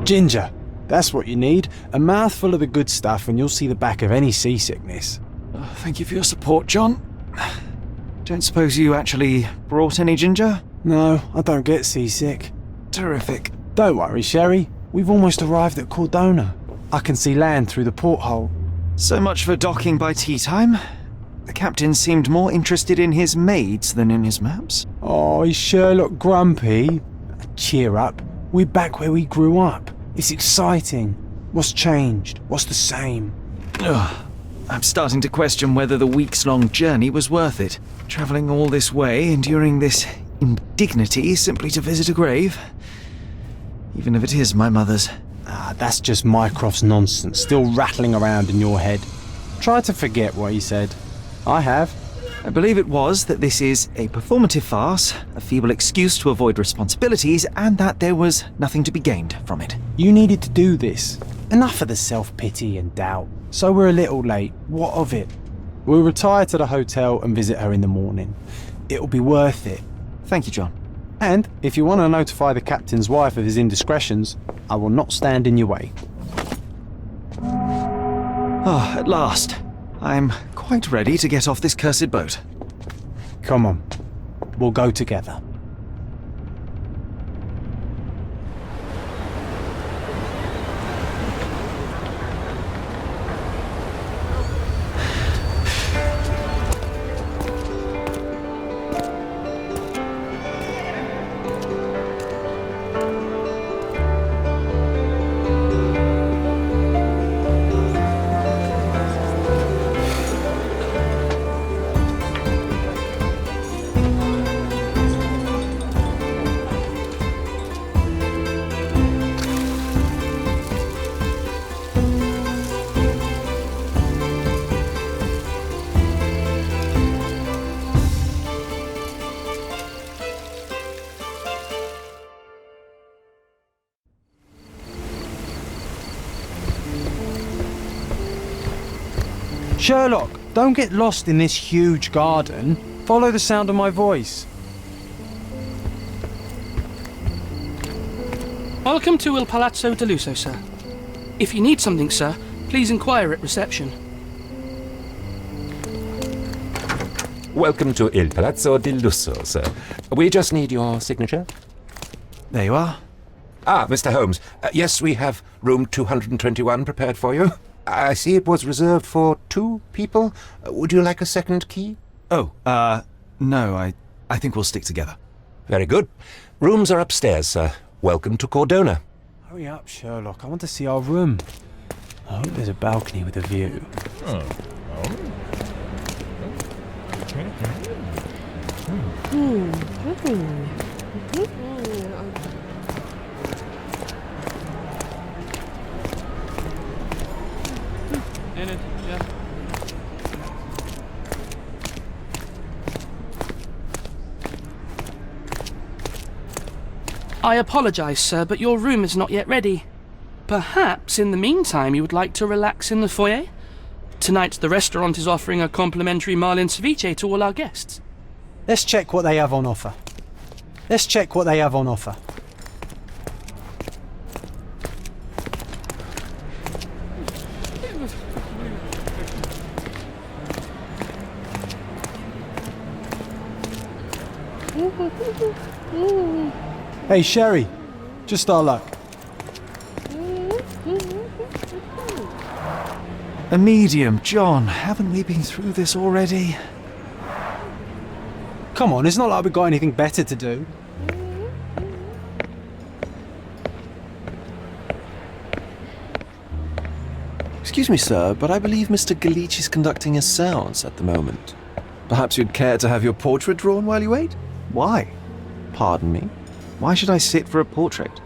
Ginger. That's what you need. A mouthful of the good stuff and you'll see the back of any seasickness. Thank you for your support, John. Don't suppose you actually brought any ginger? No, I don't get seasick. Terrific. Don't worry, Sherry. We've almost arrived at Cordona. I can see land through the porthole. So much for docking by tea time. The captain seemed more interested in his maids than in his maps. Oh, is Sherlock grumpy? Cheer up. We're back where we grew up. It's exciting. What's changed? What's the same? Ugh. I'm starting to question whether the weeks-long journey was worth it. Travelling all this way, enduring this indignity simply to visit a grave. Even if it is my mother's. That's just Mycroft's nonsense, still rattling around in your head. Try to forget what he said. I have. I believe it was that this is a performative farce, a feeble excuse to avoid responsibilities, and that there was nothing to be gained from it. You needed to do this. Enough of the self-pity and doubt. So we're a little late. What of it? We'll retire to the hotel and visit her in the morning. It'll be worth it. Thank you, John. And if you want to notify the captain's wife of his indiscretions, I will not stand in your way. Ah, at last. I'm quite ready to get off this cursed boat. Come on. We'll go together. Sherlock, don't get lost in this huge garden. Follow the sound of my voice. Welcome to Il Palazzo de Lusso, sir. If you need something, sir, please inquire at reception. Welcome to Il Palazzo di Lusso, sir. We just need your signature. There you are. Ah, Mr. Holmes. Yes, we have room 221 prepared for you. I see it was reserved for 2 people. Would you like a second key? Oh, no, I think we'll stick together. Very good. Rooms are upstairs, sir. Welcome to Cordona. Hurry up, Sherlock. I want to see our room. I hope there's a balcony with a view. I apologise, sir, but your room is not yet ready. Perhaps, in the meantime, you would like to relax in the foyer? Tonight, the restaurant is offering a complimentary marlin ceviche to all our guests. Let's check what they have on offer. Hey, Sherry. Just our luck. A medium, John. Haven't we been through this already? Come on, it's not like we've got anything better to do. Excuse me, sir, but I believe Mr. Galich is conducting a séance at the moment. Perhaps you'd care to have your portrait drawn while you wait? Why? Pardon me? Why should I sit for a portrait?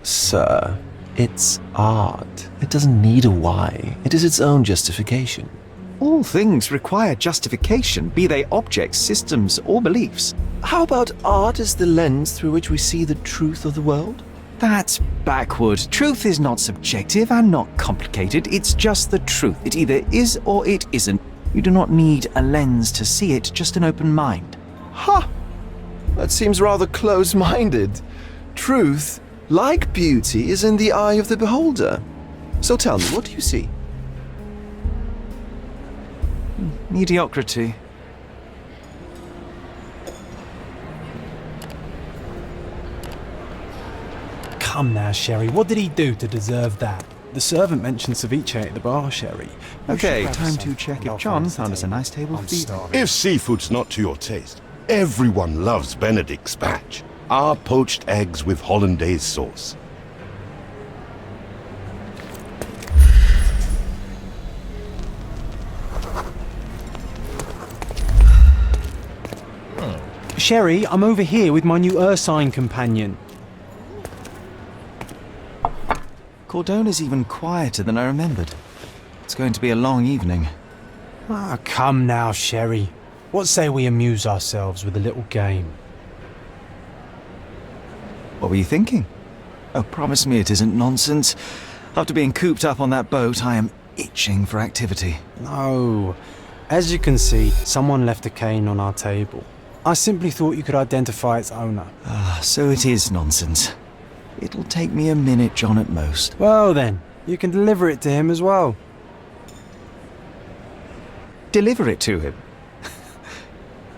Sir, it's art. It doesn't need a why. It is its own justification. All things require justification, be they objects, systems, or beliefs. How about art as the lens through which we see the truth of the world? That's backward. Truth is not subjective and not complicated. It's just the truth. It either is or it isn't. You do not need a lens to see it, just an open mind. Ha! That seems rather close-minded. Truth, Like beauty is in the eye of the beholder. So tell me, what do you see? Mediocrity. Come now, Sherry, what did he do to deserve that? The servant mentioned ceviche at the bar, Sherry. We should Okay, grab time some to check and if I'll John find found us a nice table I'm for you. starving. If seafood's not to your taste, everyone loves Benedict's batch. Our poached eggs with hollandaise sauce. Sherry, I'm over here with my new Ursine companion. Cordona's even quieter than I remembered. It's going to be a long evening. Ah, come now, Sherry. What say we amuse ourselves with a little game? What were you thinking? Oh, promise me it isn't nonsense. After being cooped up on that boat, I am itching for activity. No. As you can see, someone left a cane on our table. I simply thought you could identify its owner. Ah, so it is nonsense. It'll take me a minute, John, at most. Well then, you can deliver it to him as well. Deliver it to him?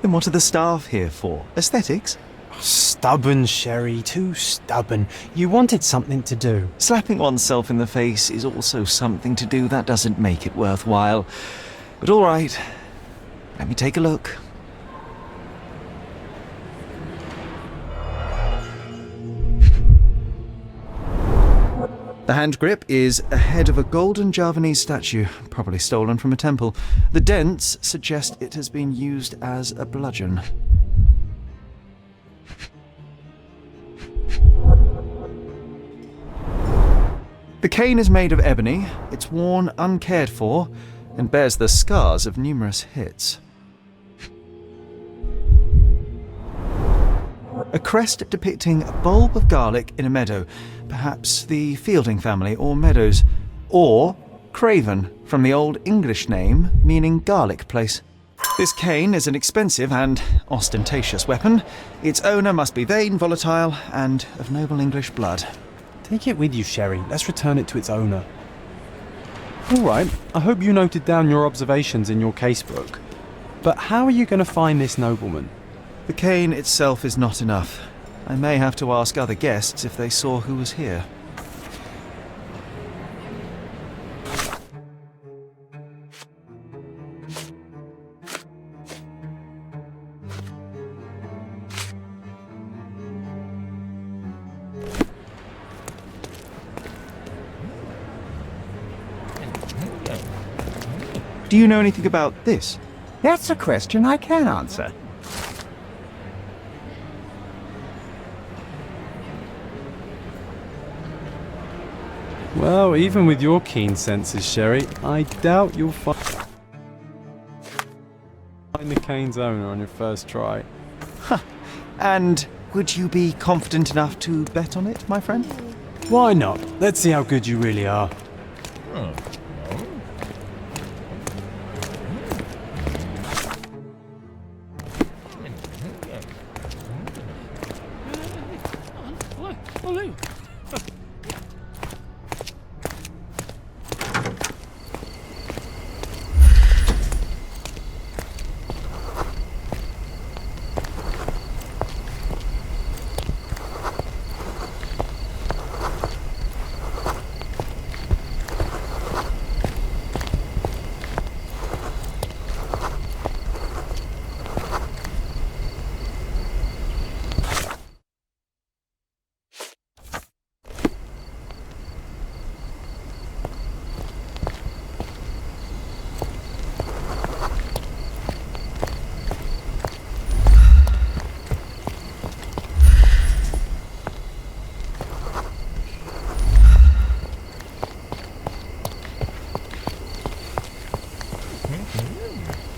Then what are the staff here for? Aesthetics? Stubborn, Sherry, too stubborn. You wanted something to do. Slapping oneself in the face is also something to do. That doesn't make it worthwhile. But all right, let me take a look. The hand grip is a head of a golden Javanese statue, probably stolen from a temple. The dents suggest it has been used as a bludgeon. The cane is made of ebony, it's worn uncared for, and bears the scars of numerous hits. A crest depicting a bulb of garlic in a meadow, perhaps the Fielding family or Meadows, or Craven, from the Old English name meaning garlic place. This cane is an expensive and ostentatious weapon. Its owner must be vain, volatile, and of noble English blood. Take it with you, Sherry. Let's return it to its owner. All right, I hope you noted down your observations in your casebook. But how are you going to find this nobleman? The cane itself is not enough. I may have to ask other guests if they saw who was here. Do you know anything about this? That's a question I can answer. Well, even with your keen senses, Sherry, I doubt you'll find the cane's owner on your first try. And would you be confident enough to bet on it, my friend? Why not? Let's see how good you really are.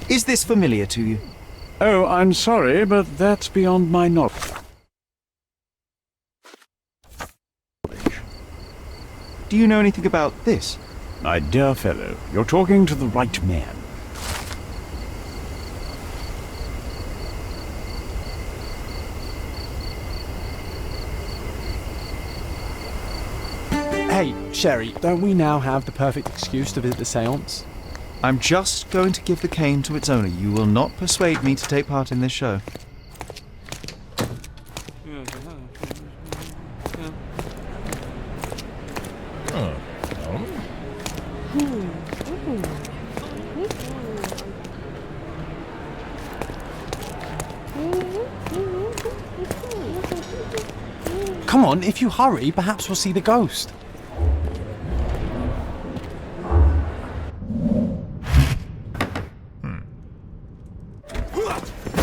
Is this familiar to you? Oh, I'm sorry, but that's beyond my knowledge. Do you know anything about this? My dear fellow, you're talking to the right man. Hey, Sherry, don't we now have the perfect excuse to visit the seance? I'm just going to give the cane to its owner. You will not persuade me to take part in this show. Come on, if you hurry, perhaps we'll see the ghost.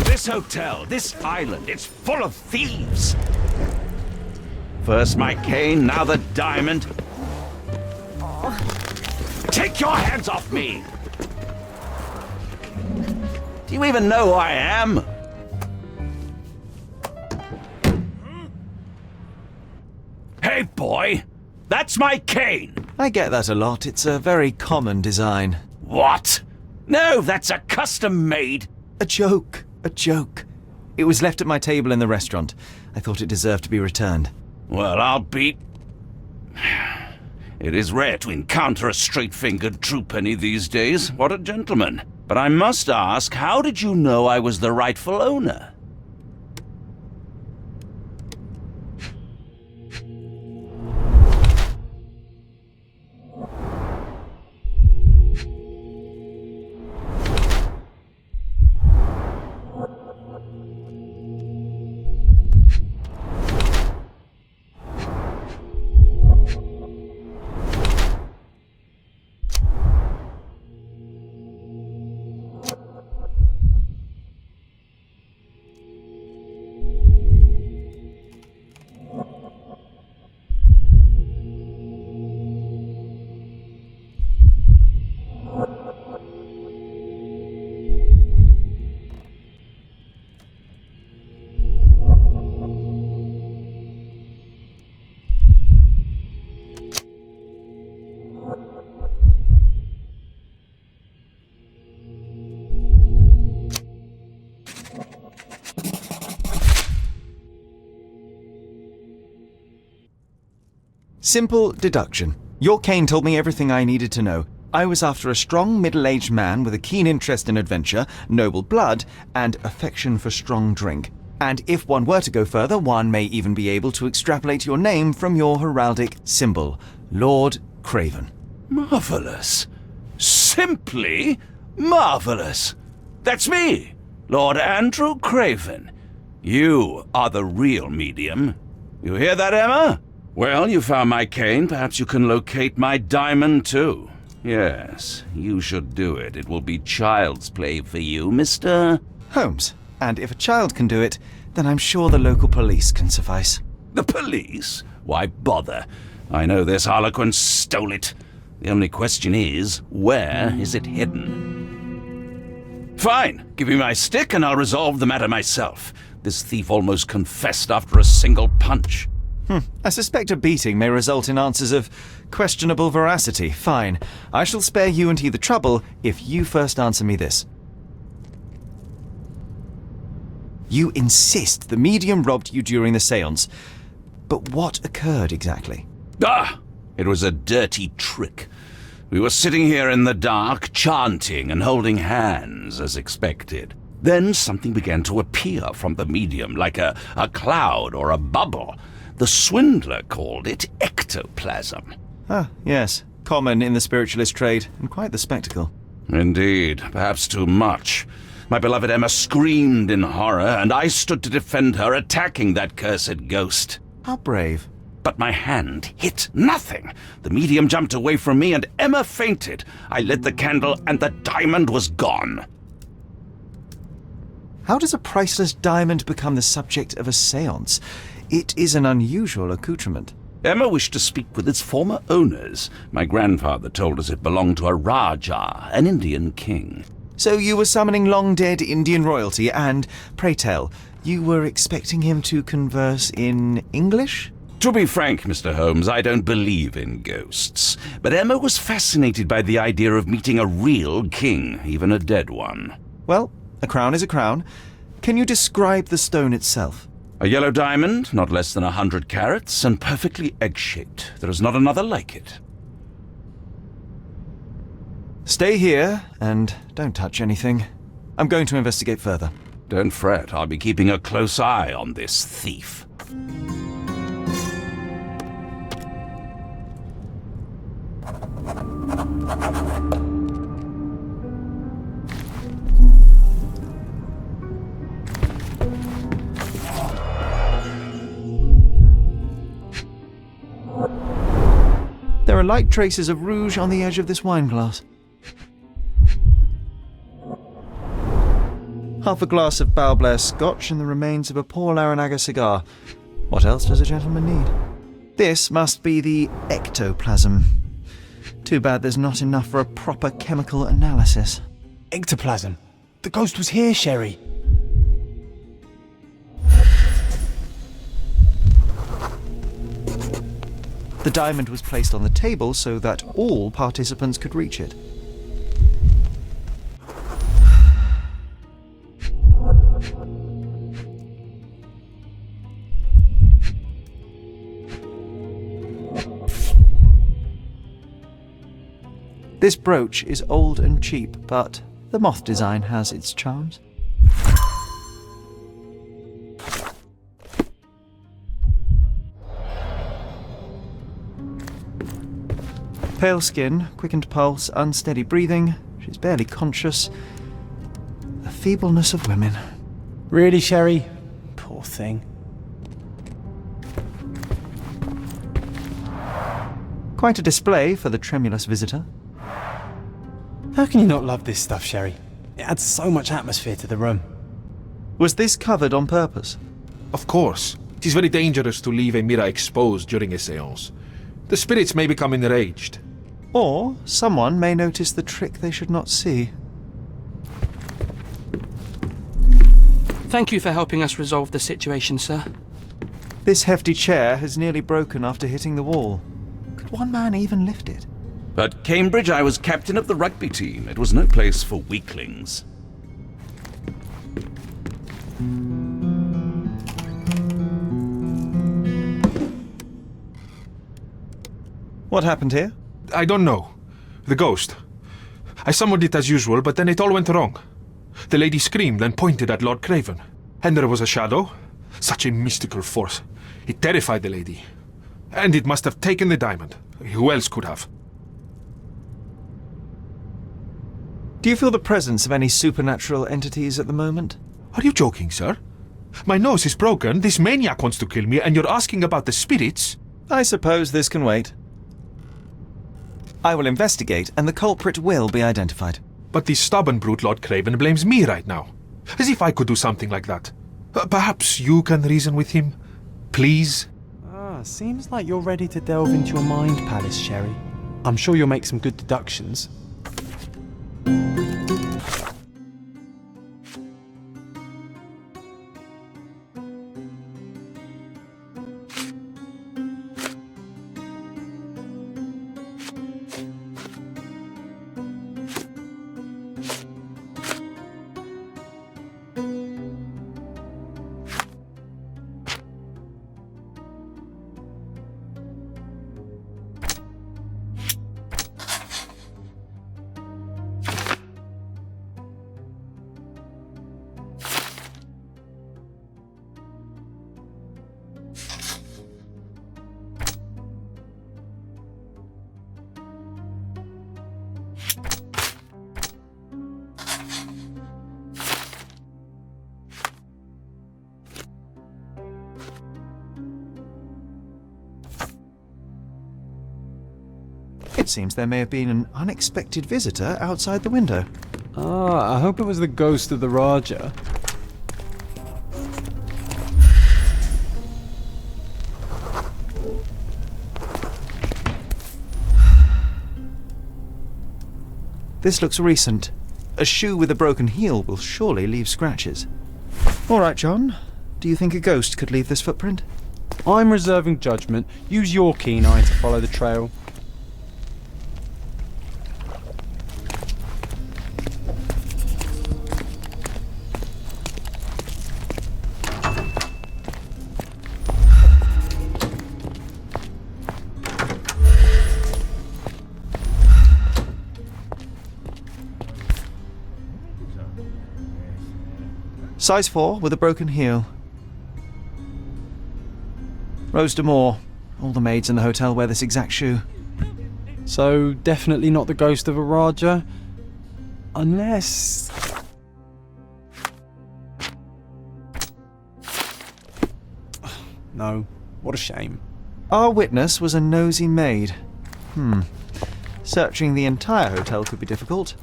This hotel, this island, it's full of thieves. First my cane, now the diamond. Take your hands off me! Do you even know who I am? Hey, boy! That's my cane! I get that a lot. It's a very common design. What? No, that's a custom-made... A joke. A joke. It was left at my table in the restaurant. I thought it deserved to be returned. Well, I'll be... It is rare to encounter a straight-fingered true penny these days. What a gentleman. But I must ask, how did you know I was the rightful owner? Simple deduction. Your cane told me everything I needed to know. I was after a strong middle-aged man with a keen interest in adventure, noble blood, and affection for strong drink. And if one were to go further, one may even be able to extrapolate your name from your heraldic symbol, Lord Craven. Marvelous. Simply marvelous. That's me, Lord Andrew Craven. You are the real medium. You hear that, Emma? Well, you found my cane. Perhaps you can locate my diamond, too. Yes, you should do it. It will be child's play for you, Mr. Holmes. And if a child can do it, then I'm sure the local police can suffice. The police? Why bother? I know this harlequin stole it. The only question is, where is it hidden? Fine. Give me my stick and I'll resolve the matter myself. This thief almost confessed after a single punch. I suspect a beating may result in answers of questionable veracity. Fine. I shall spare you and he the trouble if you first answer me this. You insist the medium robbed you during the séance. But what occurred exactly? It was a dirty trick. We were sitting here in the dark, chanting and holding hands as expected. Then something began to appear from the medium, like a cloud or a bubble. The swindler called it ectoplasm. Ah, yes. Common in the spiritualist trade, and quite the spectacle. Indeed, perhaps too much. My beloved Emma screamed in horror, and I stood to defend her, attacking that cursed ghost. How brave. But my hand hit nothing. The medium jumped away from me, and Emma fainted. I lit the candle, and the diamond was gone. How does a priceless diamond become the subject of a séance? It is an unusual accoutrement. Emma wished to speak with its former owners. My grandfather told us it belonged to a Rajah, an Indian king. So you were summoning long-dead Indian royalty, and, pray tell, you were expecting him to converse in English? To be frank, Mr. Holmes, I don't believe in ghosts. But Emma was fascinated by the idea of meeting a real king, even a dead one. Well, a crown is a crown. Can you describe the stone itself? A yellow diamond, not less than 100 carats, and perfectly egg-shaped. There is not another like it. Stay here and don't touch anything. I'm going to investigate further. Don't fret, I'll be keeping a close eye on this thief. There are light traces of rouge on the edge of this wine glass. Half a glass of Balblair Scotch and the remains of a poor Laranaga cigar. What else does a gentleman need? This must be the ectoplasm. Too bad there's not enough for a proper chemical analysis. Ectoplasm. The ghost was here, Sherry. The diamond was placed on the table so that all participants could reach it. This brooch is old and cheap, but the moth design has its charms. Pale skin, quickened pulse, unsteady breathing. She's barely conscious. The feebleness of women. Really, Sherry? Poor thing. Quite a display for the tremulous visitor. How can you not love this stuff, Sherry? It adds so much atmosphere to the room. Was this covered on purpose? Of course. It is very dangerous to leave a mirror exposed during a séance. The spirits may become enraged. Or someone may notice the trick they should not see. Thank you for helping us resolve the situation, sir. This hefty chair has nearly broken after hitting the wall. Could one man even lift it? At Cambridge, I was captain of the rugby team. It was no place for weaklings. What happened here? I don't know. The ghost. I summoned it as usual, but then it all went wrong. The lady screamed and pointed at Lord Craven. And there was a shadow. Such a mystical force. It terrified the lady. And it must have taken the diamond. Who else could have? Do you feel the presence of any supernatural entities at the moment? Are you joking, sir? My nose is broken, this maniac wants to kill me, and you're asking about the spirits? I suppose this can wait. I will investigate, and the culprit will be identified. But the stubborn brute Lord Craven blames me right now. As if I could do something like that. Perhaps you can reason with him? Please? Seems like you're ready to delve into your mind palace, Sherry. I'm sure you'll make some good deductions. It seems there may have been an unexpected visitor outside the window. I hope it was the ghost of the Raja. This looks recent. A shoe with a broken heel will surely leave scratches. All right, John. Do you think a ghost could leave this footprint? I'm reserving judgment. Use your keen eye to follow the trail. Size 4 with a broken heel. Rose D'Amour. All the maids in the hotel wear this exact shoe. So, definitely not the ghost of a Raja? Unless... No, what a shame. Our witness was a nosy maid. Searching the entire hotel could be difficult.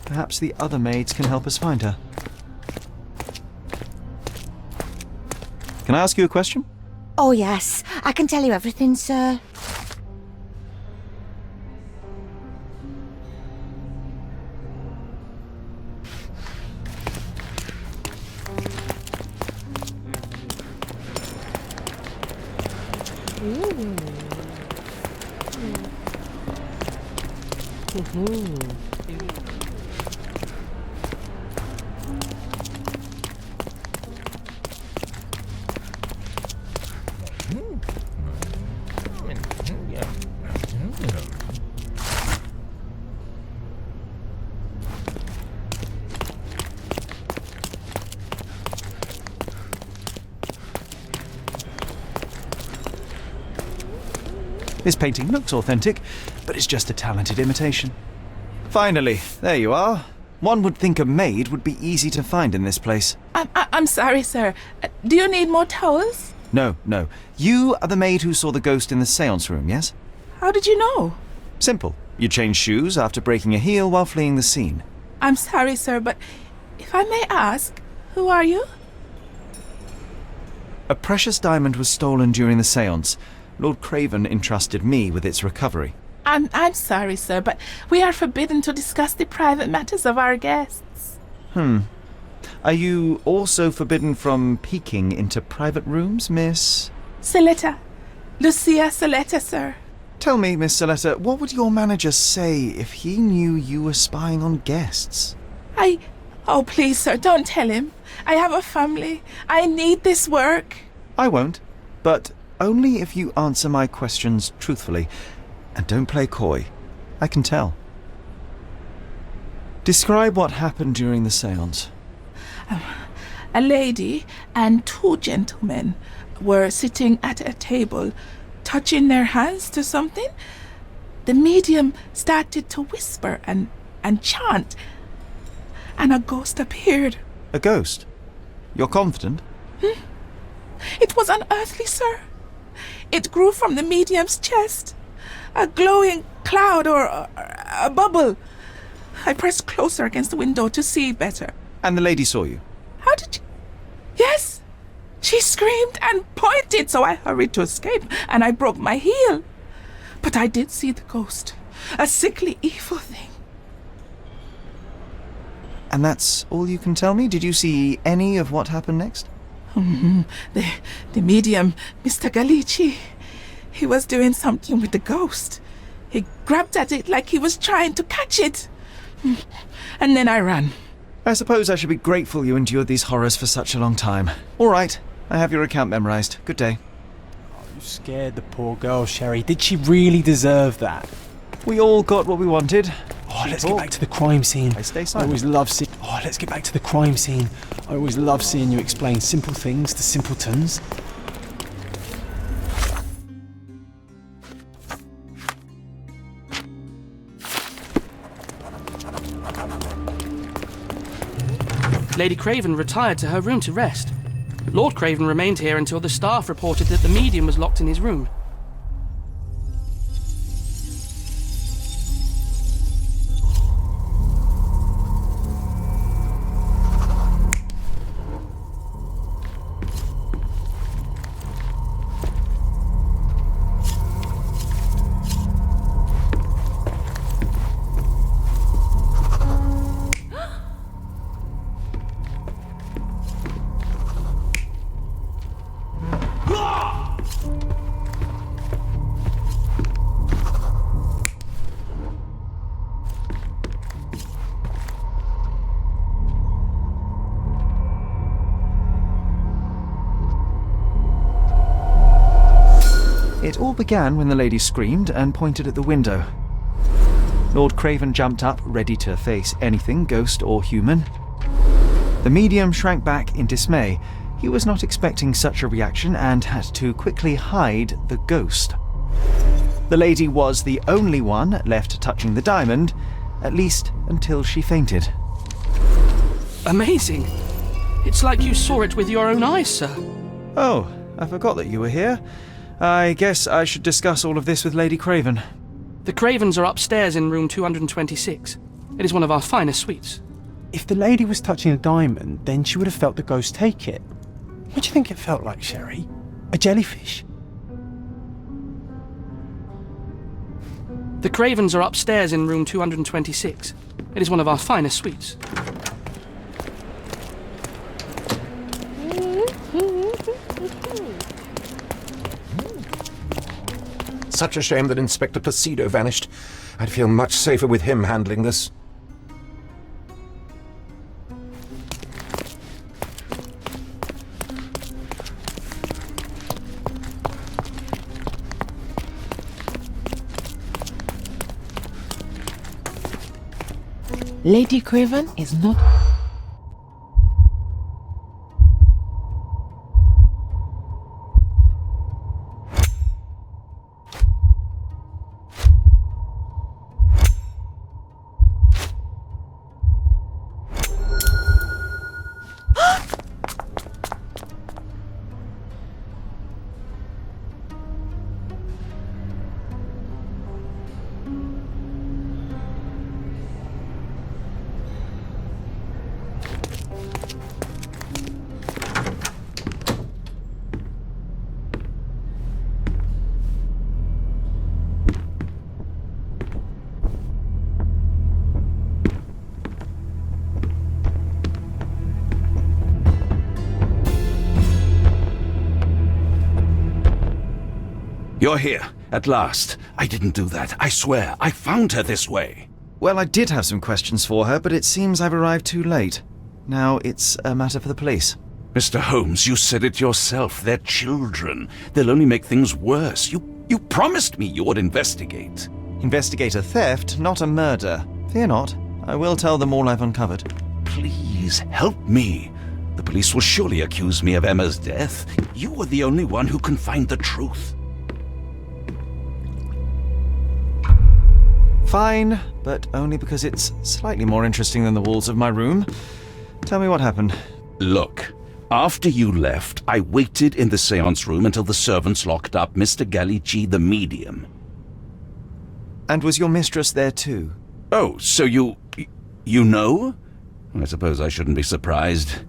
Perhaps the other maids can help us find her. Can I ask you a question? Oh, yes. I can tell you everything, sir. This painting looks authentic, but it's just a talented imitation. Finally, there you are. One would think a maid would be easy to find in this place. I'm sorry, sir. Do you need more towels? No. You are the maid who saw the ghost in the seance room, yes? How did you know? Simple. You changed shoes after breaking a heel while fleeing the scene. I'm sorry, sir, but if I may ask, who are you? A precious diamond was stolen during the seance. Lord Craven entrusted me with its recovery. I'm sorry, sir, but we are forbidden to discuss the private matters of our guests. Are you also forbidden from peeking into private rooms, Miss? Saletta. Lucia Saletta, sir. Tell me, Miss Saletta, what would your manager say if he knew you were spying on guests? Oh, please, sir, don't tell him. I have a family. I need this work. I won't, but only if you answer my questions truthfully. And don't play coy. I can tell. Describe what happened during the seance. A lady and two gentlemen were sitting at a table, touching their hands to something. The medium started to whisper and chant, and a ghost appeared. A ghost? You're confident? It was unearthly, sir. It grew from the medium's chest. A glowing cloud or a bubble. I pressed closer against the window to see better. And the lady saw you? How did you... Yes! She screamed and pointed, so I hurried to escape, and I broke my heel. But I did see the ghost. A sickly, evil thing. And that's all you can tell me? Did you see any of what happened next? The medium, Mr. Galici, he was doing something with the ghost. He grabbed at it like he was trying to catch it. And then I ran. I suppose I should be grateful you endured these horrors for such a long time. All right, I have your account memorized. Good day. You scared the poor girl, Sherry. Did she really deserve that? We all got what we wanted. Oh, let's get back to the crime scene. I stay I silent. always love seeing... Oh, let's get back to the crime scene. I always love seeing you explain simple things to simpletons. Lady Craven retired to her room to rest. Lord Craven remained here until the staff reported that the medium was locked in his room. It all began when the lady screamed and pointed at the window. Lord Craven jumped up, ready to face anything, ghost or human. The medium shrank back in dismay. He was not expecting such a reaction and had to quickly hide the ghost. The lady was the only one left touching the diamond, at least until she fainted. Amazing. It's like you saw it with your own eyes, sir. Oh, I forgot that you were here. I guess I should discuss all of this with Lady Craven. The Cravens are upstairs in room 226. It is one of our finest suites. If the lady was touching a diamond, then she would have felt the ghost take it. What do you think it felt like, Sherry? A jellyfish? The Cravens are upstairs in room 226. It is one of our finest suites. Such a shame that Inspector Placido vanished. I'd feel much safer with him handling this. Lady Craven is not... You're here, at last. I didn't do that, I swear. I found her this way. Well, I did have some questions for her, but it seems I've arrived too late. Now it's a matter for the police. Mr. Holmes, you said it yourself. They're children. They'll only make things worse. You promised me you would investigate. Investigate a theft, not a murder. Fear not. I will tell them all I've uncovered. Please, help me. The police will surely accuse me of Emma's death. You are the only one who can find the truth. Fine, but only because it's slightly more interesting than the walls of my room. Tell me what happened. Look, after you left, I waited in the seance room until the servants locked up Mr. Gallici, the medium. And was your mistress there too? Oh, so you know? I suppose I shouldn't be surprised.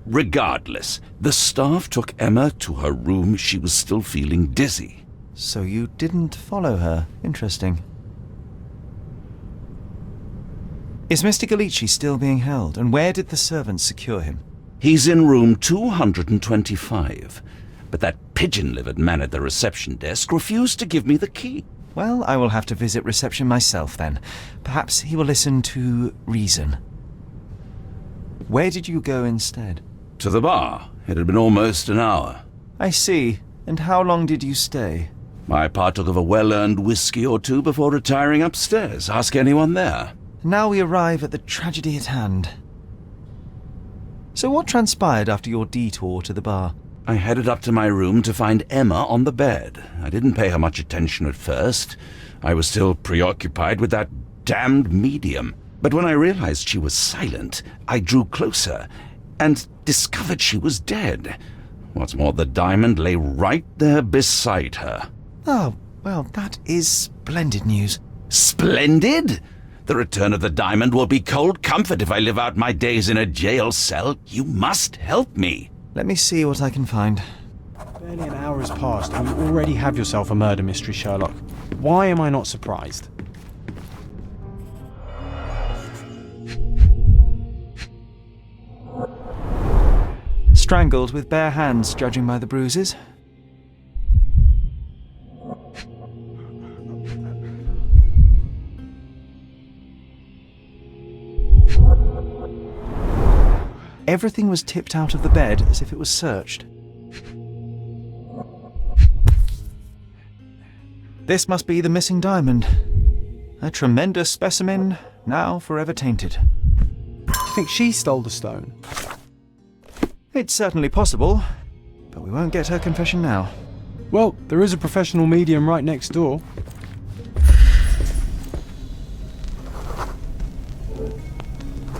Regardless, the staff took Emma to her room. She was still feeling dizzy. So you didn't follow her. Interesting. Is Mr. Gallici still being held, and where did the servants secure him? He's in room 225, but that pigeon-livered man at the reception desk refused to give me the key. Well, I will have to visit reception myself then. Perhaps he will listen to reason. Where did you go instead? To the bar. It had been almost an hour. I see. And how long did you stay? I partook of a well-earned whiskey or two before retiring upstairs. Ask anyone there. Now we arrive at the tragedy at hand. So what transpired after your detour to the bar? I headed up to my room to find Emma on the bed. I didn't pay her much attention at first. I was still preoccupied with that damned medium. But when I realized she was silent, I drew closer and discovered she was dead. What's more, the diamond lay right there beside her. Oh, well, that is splendid news. Splendid? The return of the diamond will be cold comfort if I live out my days in a jail cell. You must help me. Let me see what I can find. Barely an hour has passed and you already have yourself a murder mystery, Sherlock. Why am I not surprised? Strangled with bare hands, judging by the bruises. Everything was tipped out of the bed as if it was searched. This must be the missing diamond. A tremendous specimen, now forever tainted. think she stole the stone? It's certainly possible, but we won't get her confession now. Well, there is a professional medium right next door.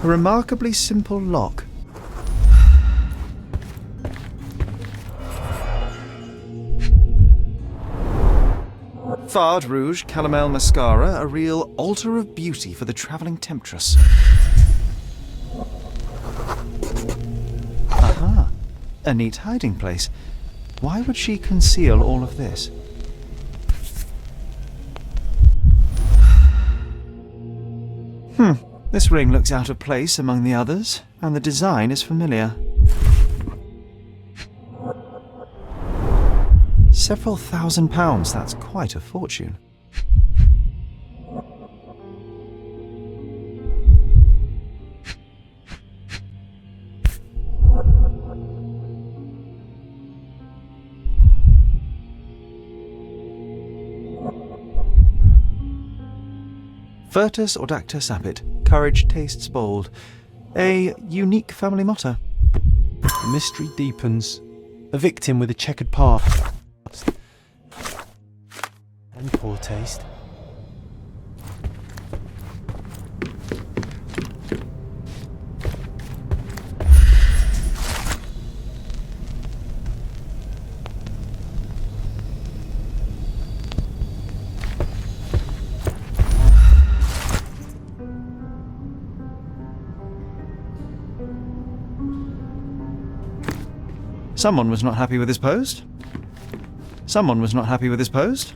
A remarkably simple lock. Fard Rouge Calomel Mascara, a real altar of beauty for the travelling temptress. Aha, a neat hiding place. Why would she conceal all of this? This ring looks out of place among the others, and the design is familiar. Several £1,000, that's quite a fortune. Virtus Audacta Sapit, courage tastes bold. A unique family motto. The mystery deepens. A victim with a checkered past. And poor taste. Someone was not happy with his post. Someone was not happy with his post.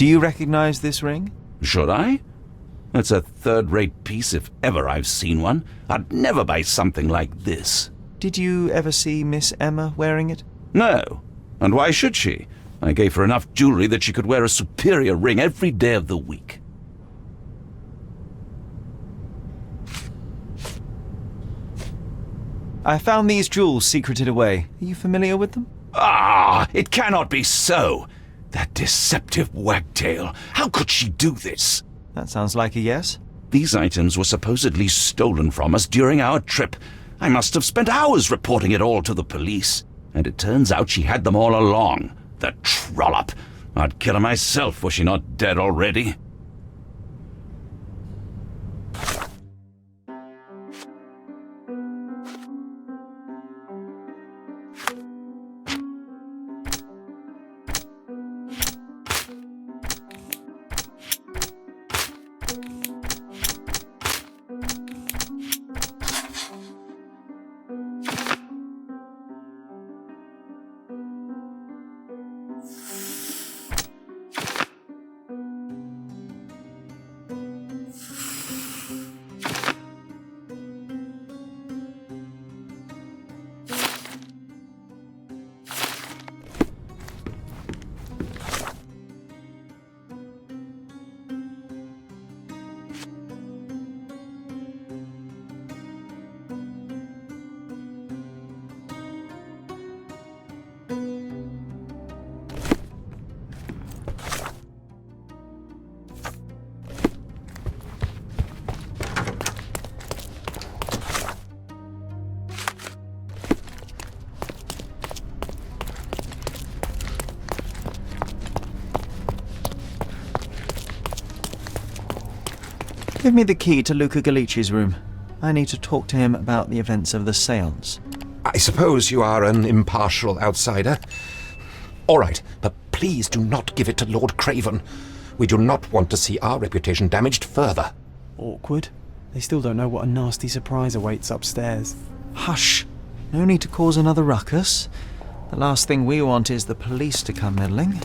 Do you recognize this ring? Should I? It's a third-rate piece if ever I've seen one. I'd never buy something like this. Did you ever see Miss Emma wearing it? No. And why should she? I gave her enough jewelry that she could wear a superior ring every day of the week. I found these jewels secreted away. Are you familiar with them? Ah, it cannot be so. That deceptive wagtail. How could she do this? That sounds like a yes. These items were supposedly stolen from us during our trip. I must have spent hours reporting it all to the police. And it turns out she had them all along. The trollop. I'd kill her myself were she not dead already. Give me the key to Luca Galici's room. I need to talk to him about the events of the séance. I suppose you are an impartial outsider. All right, but please do not give it to Lord Craven. We do not want to see our reputation damaged further. Awkward. They still don't know what a nasty surprise awaits upstairs. Hush! No need to cause another ruckus. The last thing we want is the police to come meddling.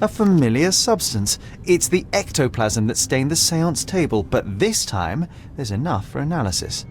A familiar substance. It's the ectoplasm that stained the séance table, but this time there's enough for analysis.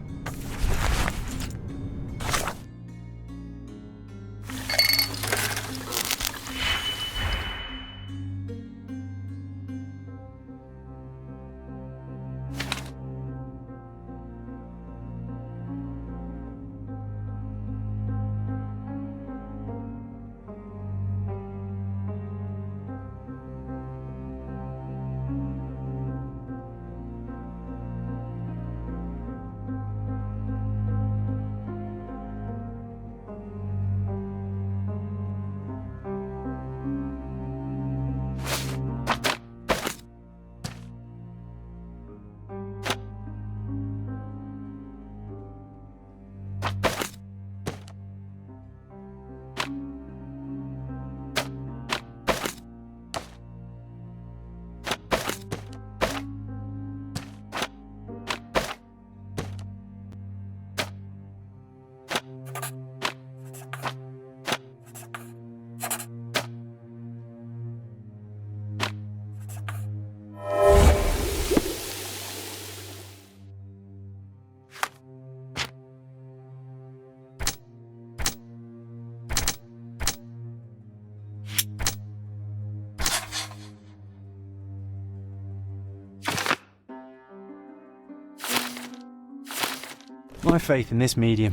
My faith in this medium.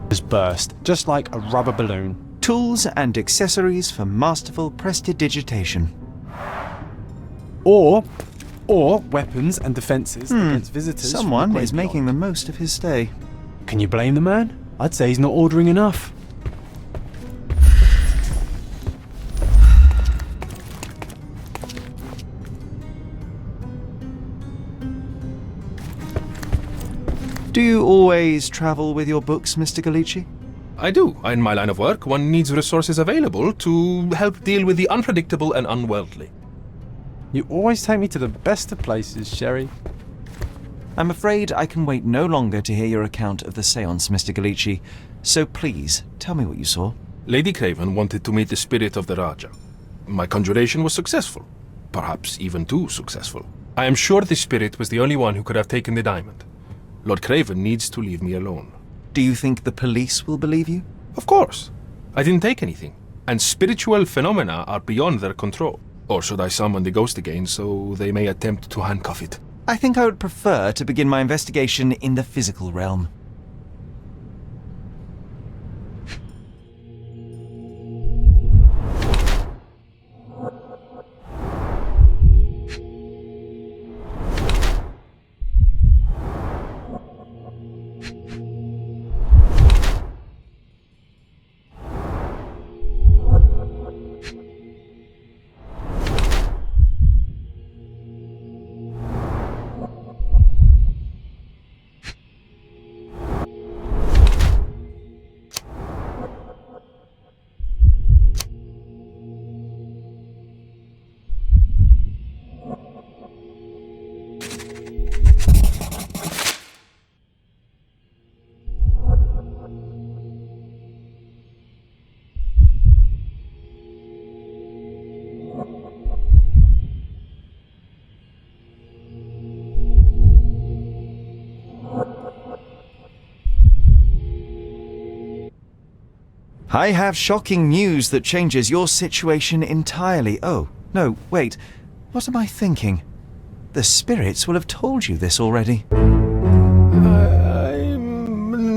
Has burst, just like a rubber balloon. Tools and accessories for masterful prestidigitation. Or weapons and defences against visitors. Someone is making the most of his stay. Can you blame the man? I'd say he's not ordering enough. Do you always travel with your books, Mr. Galici? I do. In my line of work, one needs resources available to help deal with the unpredictable and unworldly. You always take me to the best of places, Sherry. I'm afraid I can wait no longer to hear your account of the séance, Mr. Galici, so please, tell me what you saw. Lady Craven wanted to meet the spirit of the Raja. My conjuration was successful. Perhaps even too successful. I am sure the spirit was the only one who could have taken the diamond. Lord Craven needs to leave me alone. Do you think the police will believe you? Of course. I didn't take anything, and spiritual phenomena are beyond their control. Or should I summon the ghost again so they may attempt to handcuff it? I think I would prefer to begin my investigation in the physical realm. I have shocking news that changes your situation entirely. Oh, no, wait. What am I thinking? The spirits will have told you this already. I'm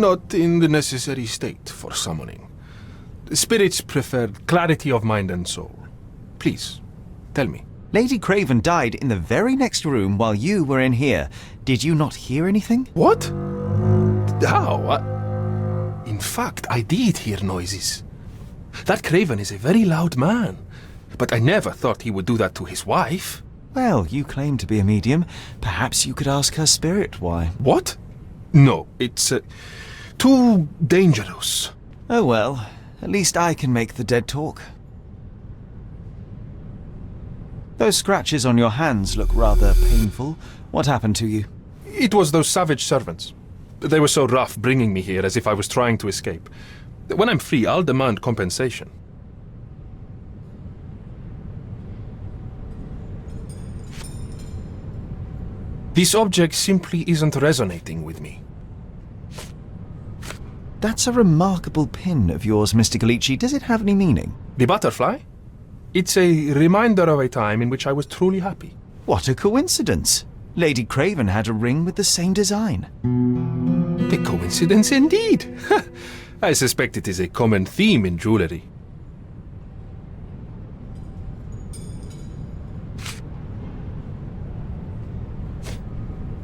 not in the necessary state for summoning. The spirits preferred clarity of mind and soul. Please, tell me. Lady Craven died in the very next room while you were in here. Did you not hear anything? What? How? In fact, I did hear noises. That Craven is a very loud man, but I never thought he would do that to his wife. Well, you claim to be a medium. Perhaps you could ask her spirit why. What? No, it's too dangerous. Oh well, at least I can make the dead talk. Those scratches on your hands look rather painful. What happened to you? It was those savage servants. They were so rough bringing me here as if I was trying to escape. When I'm free, I'll demand compensation. This object simply isn't resonating with me. That's a remarkable pin of yours, Mr. Galici. Does it have any meaning? The butterfly? It's a reminder of a time in which I was truly happy. What a coincidence! Lady Craven had a ring with the same design. A coincidence indeed. I suspect it is a common theme in jewelry.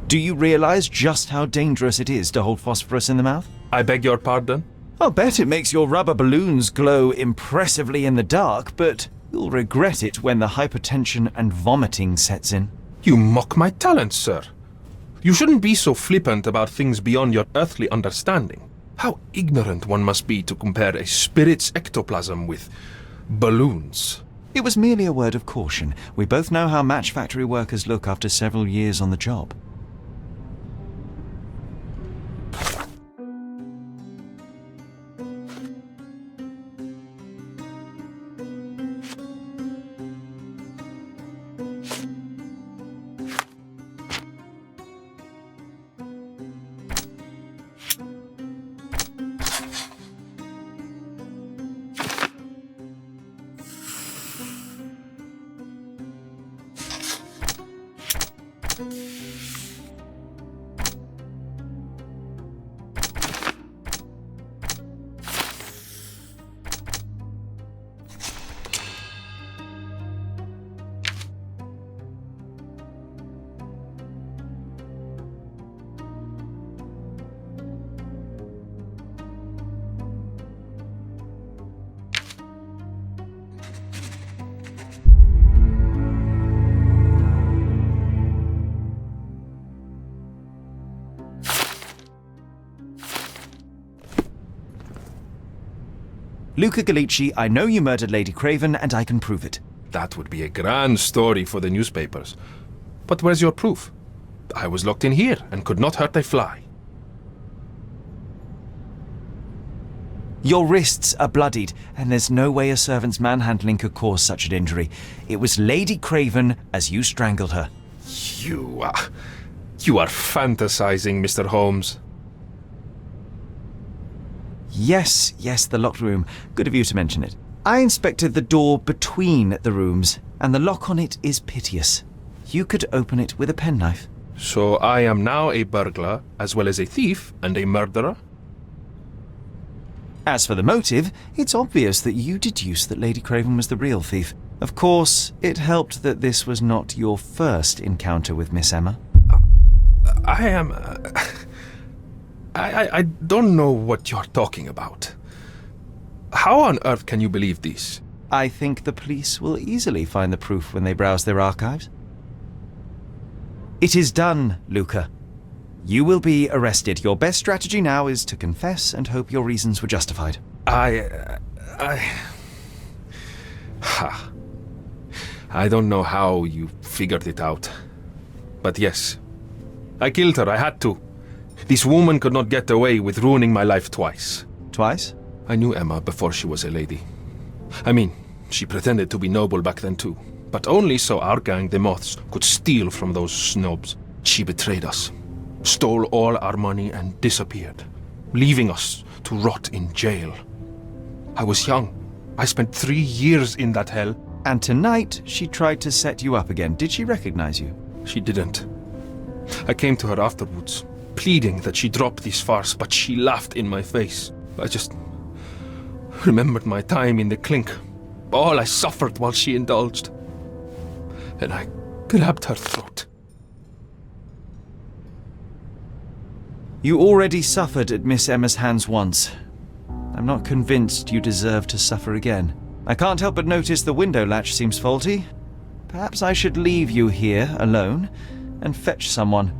Do you realize just how dangerous it is to hold phosphorus in the mouth? I beg your pardon? I'll bet it makes your rubber balloons glow impressively in the dark, but you'll regret it when the hypertension and vomiting sets in. You mock my talents, sir. You shouldn't be so flippant about things beyond your earthly understanding. How ignorant one must be to compare a spirit's ectoplasm with balloons. It was merely a word of caution. We both know how match factory workers look after several years on the job. Luca Gallici, I know you murdered Lady Craven, and I can prove it. That would be a grand story for the newspapers. But where's your proof? I was locked in here and could not hurt a fly. Your wrists are bloodied, and there's no way a servant's manhandling could cause such an injury. It was Lady Craven as you strangled her. You are fantasizing, Mr. Holmes. Yes, the locked room. Good of you to mention it. I inspected the door between the rooms, and the lock on it is piteous. You could open it with a penknife. So I am now a burglar, as well as a thief and a murderer? As for the motive, it's obvious that you deduced that Lady Craven was the real thief. Of course, it helped that this was not your first encounter with Miss Emma. I don't know what you're talking about. How on earth can you believe this? I think the police will easily find the proof when they browse their archives. It is done, Luca. You will be arrested. Your best strategy now is to confess and hope your reasons were justified. I don't know how you figured it out. But yes, I killed her. I had to. This woman could not get away with ruining my life twice. Twice? I knew Emma before she was a lady. I mean, she pretended to be noble back then too. But only so our gang, the Moths, could steal from those snobs. She betrayed us, stole all our money and disappeared, leaving us to rot in jail. I was young. I spent 3 years in that hell. And tonight, she tried to set you up again. Did she recognize you? She didn't. I came to her afterwards, pleading that she drop this farce, but she laughed in my face. I just remembered my time in the clink, all I suffered while she indulged. And I grabbed her throat. You already suffered at Miss Emma's hands once. I'm not convinced you deserve to suffer again. I can't help but notice the window latch seems faulty. Perhaps I should leave you here alone and fetch someone.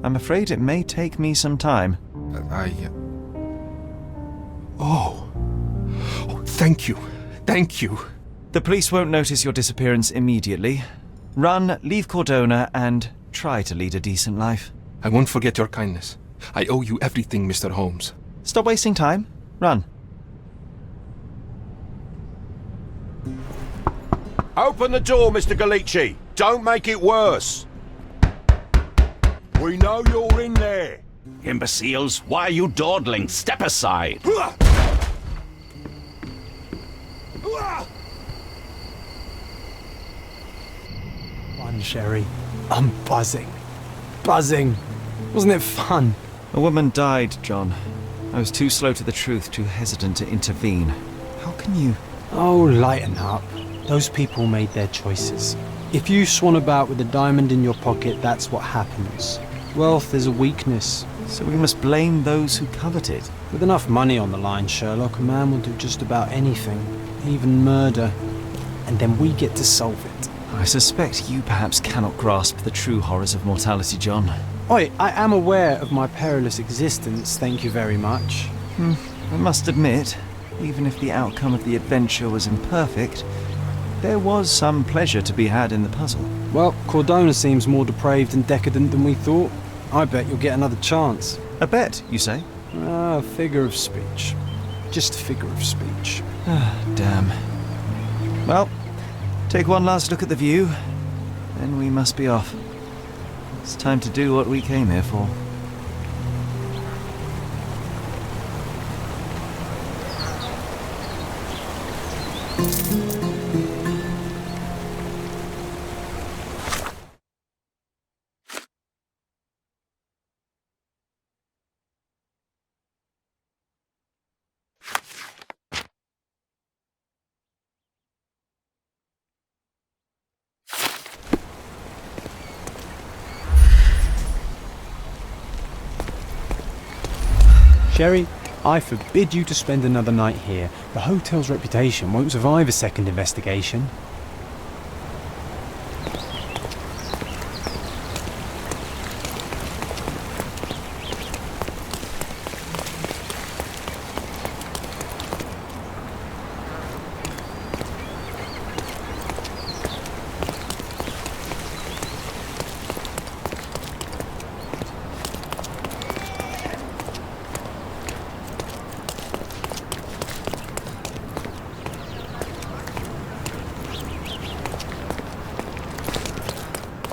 I'm afraid it may take me some time. Oh, thank you. Thank you. The police won't notice your disappearance immediately. Run, leave Cordona, and try to lead a decent life. I won't forget your kindness. I owe you everything, Mr. Holmes. Stop wasting time. Run. Open the door, Mr. Gallici. Don't make it worse. We know you're in there. Imbeciles, why are you dawdling? Step aside. One, Sherry. I'm buzzing. Buzzing. Wasn't it fun? A woman died, John. I was too slow to the truth, too hesitant to intervene. How can you... Oh, lighten up. Those people made their choices. If you swan about with a diamond in your pocket, that's what happens. Wealth is a weakness. So we must blame those who covet it. With enough money on the line, Sherlock, a man will do just about anything, even murder. And then we get to solve it. I suspect you perhaps cannot grasp the true horrors of mortality, John. Oi, I am aware of my perilous existence, thank you very much. I must admit, even if the outcome of the adventure was imperfect, there was some pleasure to be had in the puzzle. Well, Cordona seems more depraved and decadent than we thought. I bet you'll get another chance. A bet, you say? A figure of speech. Just a figure of speech. Damn. Well, take one last look at the view, then we must be off. It's time to do what we came here for. Sherry, I forbid you to spend another night here. The hotel's reputation won't survive a second investigation.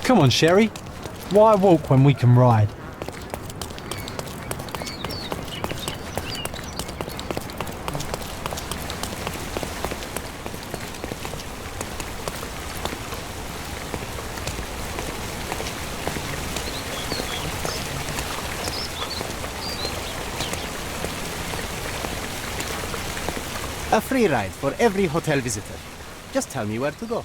Come on, Sherry. Why walk when we can ride? A free ride for every hotel visitor. Just tell me where to go.